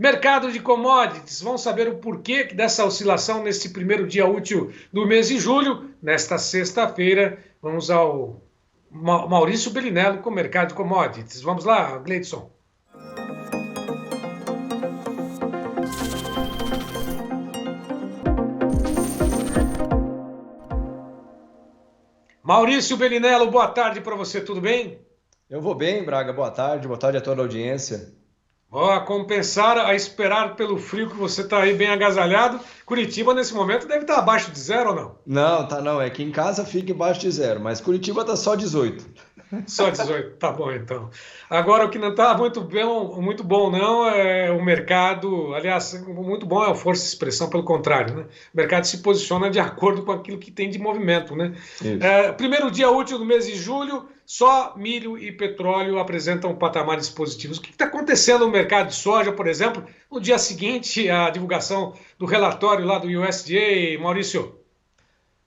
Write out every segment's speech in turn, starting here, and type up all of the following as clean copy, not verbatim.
Mercado de commodities, vamos saber o porquê dessa oscilação nesse primeiro dia útil do mês de julho. Nesta sexta-feira, vamos ao Maurício Bellinello com o mercado de commodities. Vamos lá, Gleidson. Maurício Bellinello, boa tarde para você, tudo bem? Eu vou bem, Braga. Boa tarde a toda a audiência. A compensar, a esperar pelo frio que você está aí bem agasalhado. Curitiba, nesse momento, deve estar abaixo de zero ou não? Não, tá não. É que em casa fica embaixo de zero, mas Curitiba tá só 18. Só 18, tá bom então. Agora, o que não está muito bom não é o mercado, aliás, muito bom é a força de expressão, pelo contrário, né? O mercado se posiciona de acordo com aquilo que tem de movimento, né? Primeiro dia útil do mês de julho, só milho e petróleo apresentam patamares positivos. O que está acontecendo no mercado de soja, por exemplo, no dia seguinte à divulgação do relatório lá do USDA, Maurício?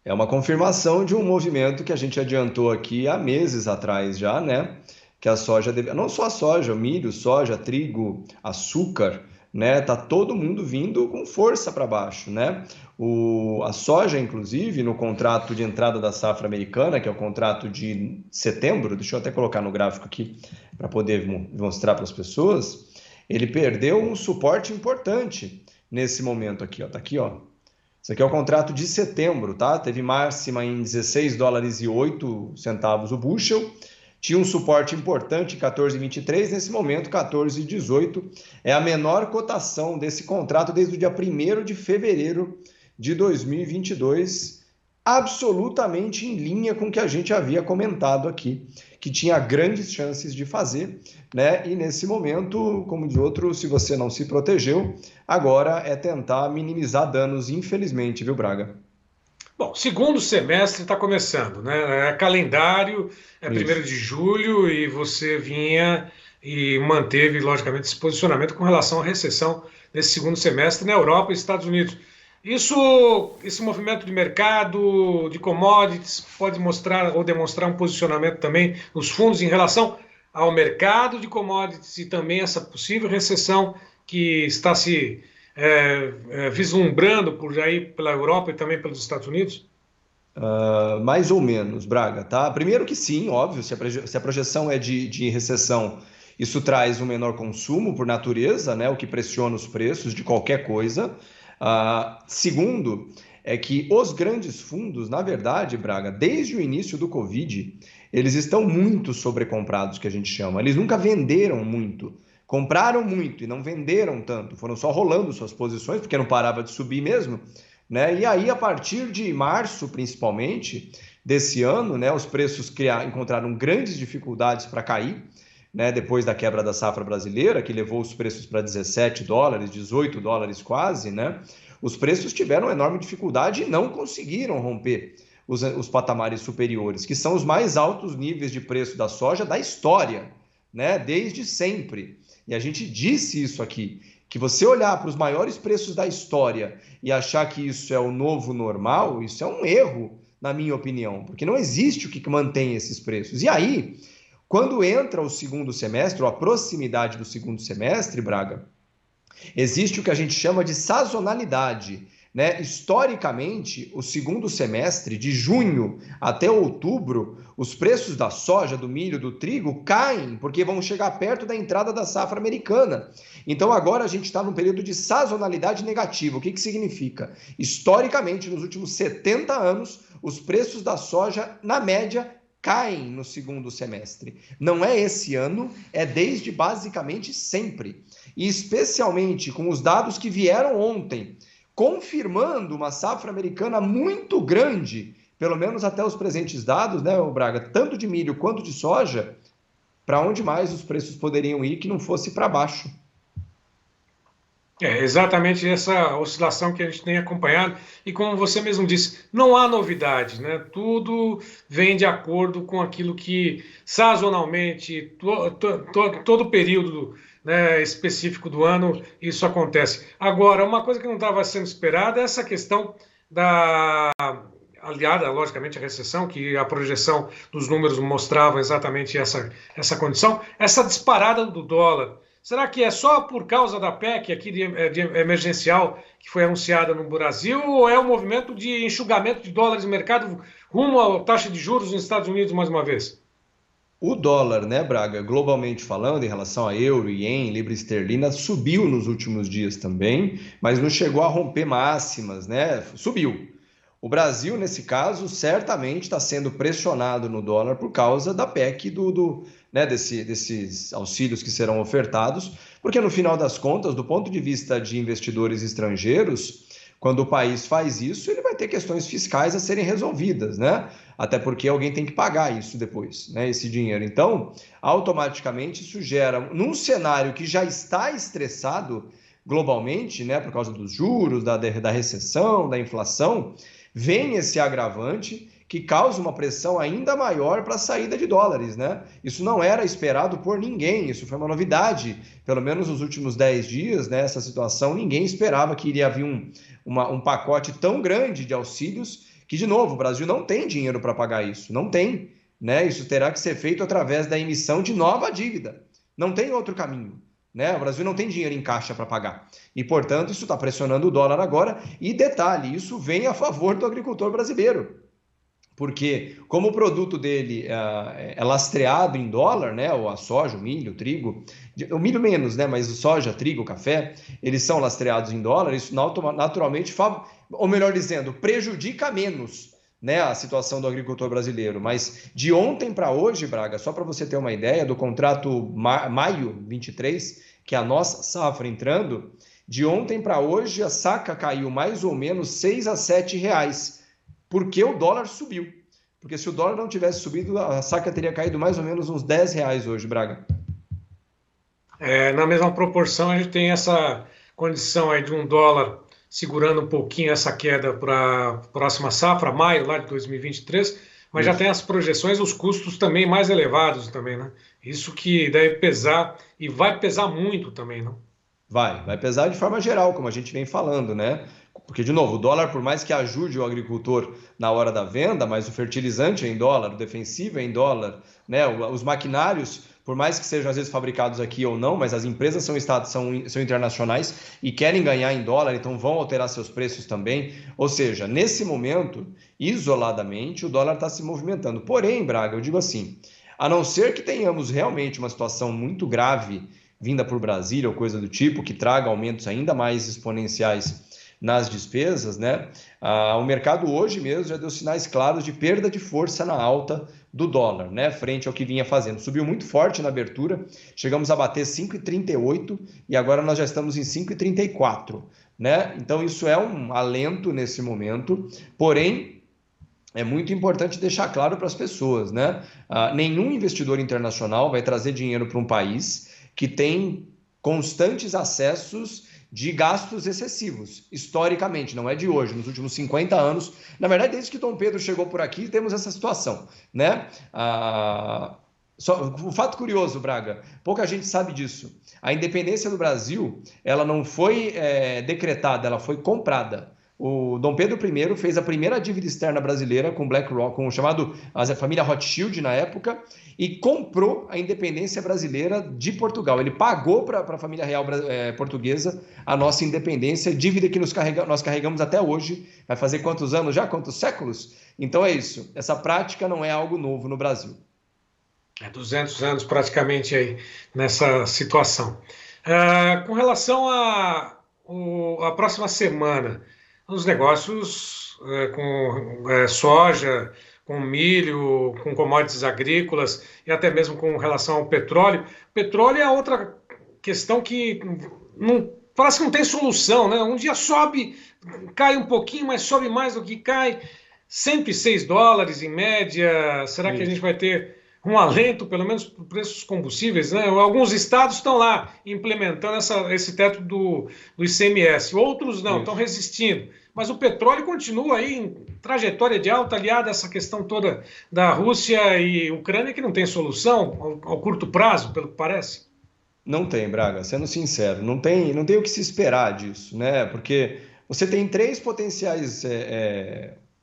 É uma confirmação de um movimento que a gente adiantou aqui há meses atrás já, né? Que a soja, não só a soja, o milho, soja, trigo, açúcar, né? Tá todo mundo vindo com força para baixo, né? A soja, inclusive, no contrato de entrada da safra americana, que é o contrato de setembro, deixa eu até colocar no gráfico aqui para poder mostrar para as pessoas, ele perdeu um suporte importante nesse momento aqui, ó. Tá aqui, ó. Isso aqui é o contrato de setembro, tá? Teve máxima em 16 dólares e 8 centavos o bushel. Tinha um suporte importante, 14,23. Nesse momento, 14,18. É a menor cotação desse contrato desde o dia 1º de fevereiro de 2022. Absolutamente em linha com o que a gente havia comentado aqui, que tinha grandes chances de fazer, né? E nesse momento, como de outro, se você não se protegeu, agora é tentar minimizar danos, infelizmente, viu, Braga? Bom, segundo semestre está começando, né? É calendário, é 1º de julho e você vinha e manteve, logicamente, esse posicionamento com relação à recessão nesse segundo semestre na Europa e Estados Unidos. Esse movimento de mercado, de commodities, pode mostrar ou demonstrar um posicionamento também nos fundos em relação ao mercado de commodities e também essa possível recessão que está se vislumbrando por aí pela Europa e também pelos Estados Unidos? Mais ou menos, Braga, tá? Primeiro que sim, óbvio, se a projeção é de recessão, isso traz um menor consumo por natureza, né? O que pressiona os preços de qualquer coisa. Segundo, é que os grandes fundos, na verdade, Braga, desde o início do Covid, eles estão muito sobrecomprados, que a gente chama. Eles nunca venderam muito. Compraram muito e não venderam tanto. Foram só rolando suas posições, porque não parava de subir mesmo, né? E aí, a partir de março, principalmente, desse ano, né, os preços encontraram grandes dificuldades para cair, né, depois da quebra da safra brasileira, que levou os preços para 17 dólares, 18 dólares quase, né? Os preços tiveram enorme dificuldade e não conseguiram romper os patamares superiores, que são os mais altos níveis de preço da soja da história, né? Desde sempre. E a gente disse isso aqui, que você olhar para os maiores preços da história e achar que isso é o novo normal, isso é um erro, na minha opinião, porque não existe o que mantém esses preços. E aí, quando entra o segundo semestre, ou a proximidade do segundo semestre, Braga, existe o que a gente chama de sazonalidade, né? Historicamente, o segundo semestre, de junho até outubro, os preços da soja, do milho, do trigo caem, porque vão chegar perto da entrada da safra americana. Então agora a gente está num período de sazonalidade negativa. O que significa? Historicamente, nos últimos 70 anos, os preços da soja, na média, caem no segundo semestre. Não é esse ano, é desde basicamente sempre. E especialmente com os dados que vieram ontem, confirmando uma safra americana muito grande, pelo menos até os presentes dados, né, Braga, tanto de milho quanto de soja, para onde mais os preços poderiam ir que não fosse para baixo? É exatamente essa oscilação que a gente tem acompanhado e como você mesmo disse, não há novidade, né? Tudo vem de acordo com aquilo que sazonalmente, todo período, né, específico do ano, isso acontece. Agora, uma coisa que não estava sendo esperada é essa questão aliada, logicamente, à recessão, que a projeção dos números mostrava exatamente essa condição, essa disparada do dólar. Será que é só por causa da PEC aqui de emergencial que foi anunciada no Brasil, ou é um movimento de enxugamento de dólares no mercado rumo à taxa de juros nos Estados Unidos mais uma vez? O dólar, né, Braga, globalmente falando, em relação a euro, ien, libra esterlina, subiu nos últimos dias também, mas não chegou a romper máximas, né? Subiu. O Brasil, nesse caso, certamente está sendo pressionado no dólar por causa da PEC né, desses auxílios que serão ofertados, porque no final das contas, do ponto de vista de investidores estrangeiros, quando o país faz isso, ele vai ter questões fiscais a serem resolvidas, né? Até porque alguém tem que pagar isso depois, né? Esse dinheiro. Então, automaticamente isso gera, num cenário que já está estressado globalmente, né? Por causa dos juros, da recessão, da inflação, vem esse agravante que causa uma pressão ainda maior para a saída de dólares, né? Isso não era esperado por ninguém, isso foi uma novidade, pelo menos nos últimos 10 dias, né? Essa situação, ninguém esperava que iria vir um pacote tão grande de auxílios que, de novo, o Brasil não tem dinheiro para pagar isso, não tem, né? Isso terá que ser feito através da emissão de nova dívida, não tem outro caminho. Né? O Brasil não tem dinheiro em caixa para pagar. E, portanto, isso está pressionando o dólar agora. E detalhe, isso vem a favor do agricultor brasileiro. Porque, como o produto dele é lastreado em dólar, né? Ou a soja, o milho, o trigo, o milho menos, né? Mas soja, trigo, café, eles são lastreados em dólar, isso naturalmente, ou melhor dizendo, prejudica menos, né, a situação do agricultor brasileiro. Mas de ontem para hoje, Braga, só para você ter uma ideia, do contrato maio 23, que é a nossa safra entrando, de ontem para hoje a saca caiu mais ou menos 6 a 7 reais, porque o dólar subiu. Porque se o dólar não tivesse subido, a saca teria caído mais ou menos uns 10 reais hoje, Braga. Na mesma proporção, a gente tem essa condição aí de um dólar segurando um pouquinho essa queda para a próxima safra, maio lá de 2023, mas já tem as projeções, os custos também mais elevados também, né? Isso que deve pesar e vai pesar muito também, não? Vai pesar de forma geral, como a gente vem falando, né? Porque, de novo, o dólar, por mais que ajude o agricultor na hora da venda, mas o fertilizante é em dólar, o defensivo é em dólar, né? Os maquinários, por mais que sejam às vezes fabricados aqui ou não, mas as empresas são internacionais e querem ganhar em dólar, então vão alterar seus preços também. Ou seja, nesse momento, isoladamente, o dólar está se movimentando. Porém, Braga, eu digo assim, a não ser que tenhamos realmente uma situação muito grave vinda por Brasília ou coisa do tipo, que traga aumentos ainda mais exponenciais nas despesas, né? O mercado hoje mesmo já deu sinais claros de perda de força na alta do dólar, né? Frente ao que vinha fazendo. Subiu muito forte na abertura, chegamos a bater 5,38 e agora nós já estamos em 5,34, né? Então isso é um alento nesse momento, porém é muito importante deixar claro para as pessoas, né? Nenhum investidor internacional vai trazer dinheiro para um país que tem constantes acessos de gastos excessivos, historicamente, não é de hoje, nos últimos 50 anos. Na verdade, desde que Dom Pedro chegou por aqui, temos essa situação, né? Um fato curioso, Braga, pouca gente sabe disso. A independência do Brasil, ela não foi decretada, ela foi comprada. O Dom Pedro I fez a primeira dívida externa brasileira com BlackRock, com a família Rothschild na época, e comprou a independência brasileira de Portugal. Ele pagou para a família real portuguesa a nossa independência, dívida que nós carregamos até hoje. Vai fazer quantos anos já? Quantos séculos? Então é isso. Essa prática não é algo novo no Brasil. 200 anos praticamente aí nessa situação. Com relação à próxima semana, os negócios com soja, com milho, com commodities agrícolas e até mesmo com relação ao petróleo. Petróleo é outra questão que parece que não tem solução, né? Um dia sobe, cai um pouquinho, mas sobe mais do que cai. Sempre 6 dólares em média. Será que a gente vai ter um alento, pelo menos, para o preço dos combustíveis, né? Alguns estados estão lá implementando esse teto do ICMS, outros não, estão resistindo. Mas o petróleo continua aí em trajetória de alta, aliada a essa questão toda da Rússia e Ucrânia, que não tem solução ao curto prazo, pelo que parece. Não tem, Braga, sendo sincero, não tem o que se esperar disso, né? Porque você tem 3 potenciais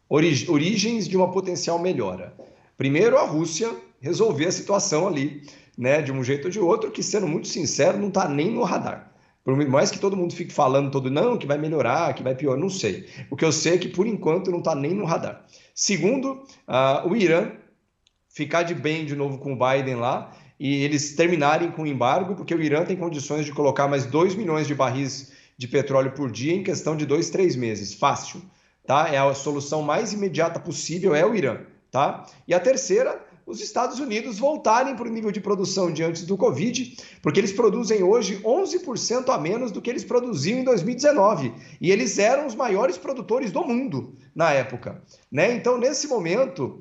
origens de uma potencial melhora. Primeiro, a Rússia resolver a situação ali né, de um jeito ou de outro, que, sendo muito sincero, não está nem no radar. Por mais que todo mundo fique falando não, que vai melhorar, que vai piorar, não sei. O que eu sei é que, por enquanto, não está nem no radar. Segundo, o Irã ficar de bem de novo com o Biden lá e eles terminarem com o embargo, porque o Irã tem condições de colocar mais 2 milhões de barris de petróleo por dia em questão de 2, 3 meses. Fácil, tá? É a solução mais imediata possível, é o Irã, tá? E a terceira, os Estados Unidos voltarem para o nível de produção de antes do Covid, porque eles produzem hoje 11% a menos do que eles produziam em 2019. E eles eram os maiores produtores do mundo na época, né? Então, nesse momento,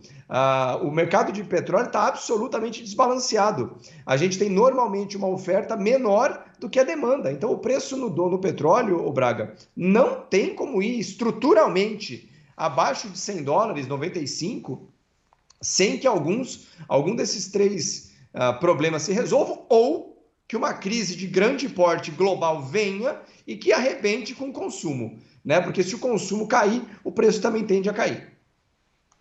o mercado de petróleo está absolutamente desbalanceado. A gente tem normalmente uma oferta menor do que a demanda. Então, o preço no petróleo, o Braga, não tem como ir estruturalmente abaixo de $100, 95, sem que algum desses três problemas se resolvam, ou que uma crise de grande porte global venha e que arrebente com o consumo, né? Porque se o consumo cair, o preço também tende a cair.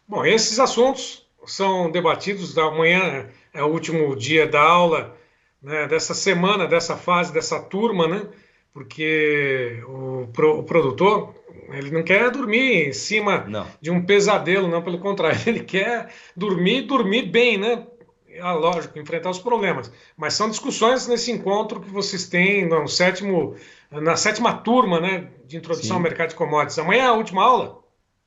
Bom, esses assuntos são debatidos. Amanhã é o último dia da aula, né, dessa semana, dessa fase, dessa turma, né? Porque o produtor, ele não quer dormir em cima de um pesadelo, não, pelo contrário, ele quer dormir bem, né? Lógico, enfrentar os problemas. Mas são discussões nesse encontro que vocês têm na sétima turma, né, de introdução ao mercado de commodities. Amanhã é a última aula?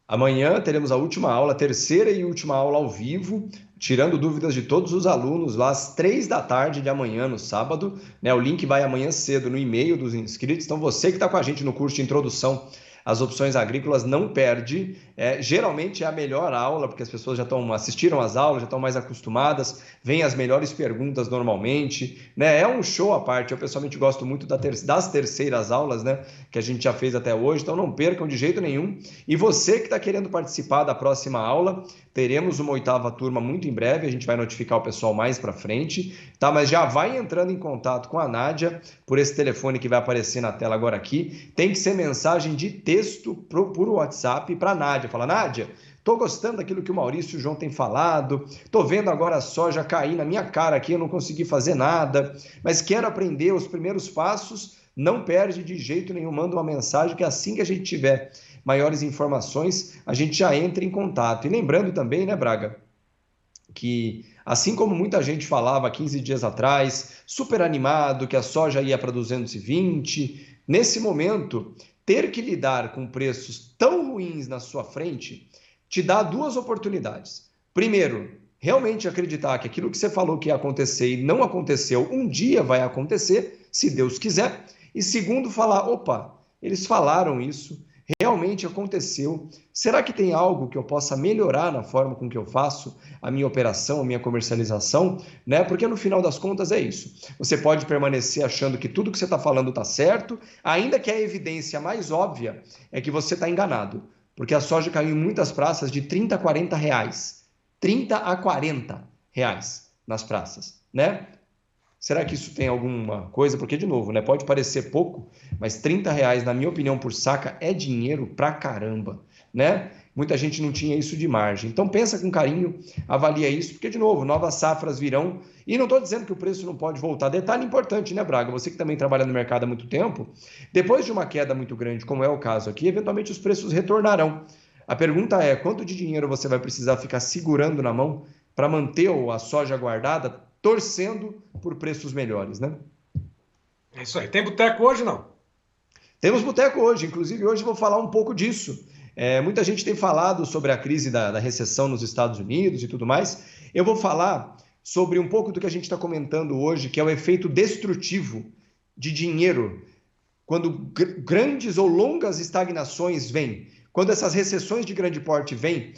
Amanhã teremos a última aula, a terceira e última aula ao vivo, tirando dúvidas de todos os alunos lá às 3 da tarde de amanhã, no sábado, né? O link vai amanhã cedo no e-mail dos inscritos. Então, você que está com a gente no curso de introdução às opções agrícolas, não perde. Geralmente é a melhor aula, porque as pessoas já assistiram às aulas, já estão mais acostumadas, vêm as melhores perguntas normalmente, né? É um show à parte. Eu pessoalmente gosto muito das terceiras aulas, né, que a gente já fez até hoje, então não percam de jeito nenhum. E você que está querendo participar da próxima aula, teremos uma 8ª turma muito em breve, a gente vai notificar o pessoal mais para frente, tá? Mas já vai entrando em contato com a Nádia por esse telefone que vai aparecer na tela agora aqui. Tem que ser mensagem de texto por WhatsApp para a Nádia. Fala, Nádia, estou gostando daquilo que o Maurício e o João têm falado, estou vendo agora a soja cair na minha cara aqui, eu não consegui fazer nada, mas quero aprender os primeiros passos. Não perde de jeito nenhum, manda uma mensagem que assim que a gente tiver maiores informações, a gente já entra em contato. E lembrando também, né, Braga, que assim como muita gente falava 15 dias atrás, super animado, que a soja ia para 220, nesse momento, ter que lidar com preços tão ruins na sua frente, te dá 2 oportunidades. Primeiro, realmente acreditar que aquilo que você falou que ia acontecer e não aconteceu, um dia vai acontecer, se Deus quiser. E segundo, falar, opa, eles falaram isso, realmente aconteceu. Será que tem algo que eu possa melhorar na forma com que eu faço a minha operação, a minha comercialização, né? Porque no final das contas é isso. Você pode permanecer achando que tudo que você está falando está certo, ainda que a evidência mais óbvia é que você está enganado. Porque a soja caiu em muitas praças de 30 a 40 reais. 30 a 40 reais nas praças, né? Será que isso tem alguma coisa? Porque, de novo, né, pode parecer pouco, mas 30 reais, na minha opinião, por saca é dinheiro pra caramba, né? Muita gente não tinha isso de margem. Então, pensa com carinho, avalia isso, porque, de novo, novas safras virão. E não estou dizendo que o preço não pode voltar. Detalhe importante, né, Braga? Você que também trabalha no mercado há muito tempo, depois de uma queda muito grande, como é o caso aqui, eventualmente os preços retornarão. A pergunta é, quanto de dinheiro você vai precisar ficar segurando na mão para manter a soja guardada, torcendo por preços melhores, né? É isso aí. Tem boteco hoje, não? Temos boteco hoje. Inclusive, hoje eu vou falar um pouco disso. Muita gente tem falado sobre a crise da recessão nos Estados Unidos e tudo mais. Eu vou falar sobre um pouco do que a gente está comentando hoje, que é o efeito destrutivo de dinheiro. Quando grandes ou longas estagnações vêm, quando essas recessões de grande porte vêm,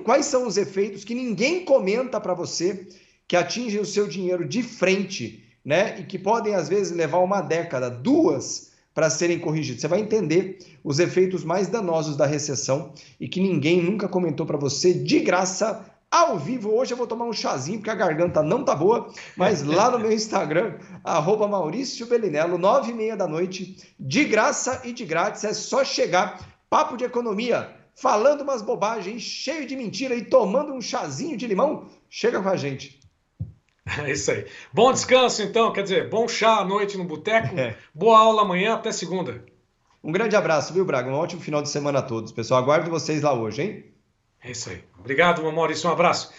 quais são os efeitos que ninguém comenta para você, que atingem o seu dinheiro de frente, né? E que podem, às vezes, levar 1 década, 2, para serem corrigidos. Você vai entender os efeitos mais danosos da recessão e que ninguém nunca comentou para você de graça, ao vivo. Hoje eu vou tomar um chazinho, porque a garganta não tá boa, mas lá no meu Instagram, @MaurícioBelinello, 9h30 da noite, de graça e de grátis, é só chegar, papo de economia, falando umas bobagens, cheio de mentira e tomando um chazinho de limão, chega com a gente. É isso aí. Bom descanso, então. Quer dizer, bom chá à noite no boteco. Boa aula amanhã. Até segunda. Um grande abraço, viu, Braga? Um ótimo final de semana a todos. Pessoal, aguardo vocês lá hoje, hein? É isso aí. Obrigado, Maurício. Um abraço.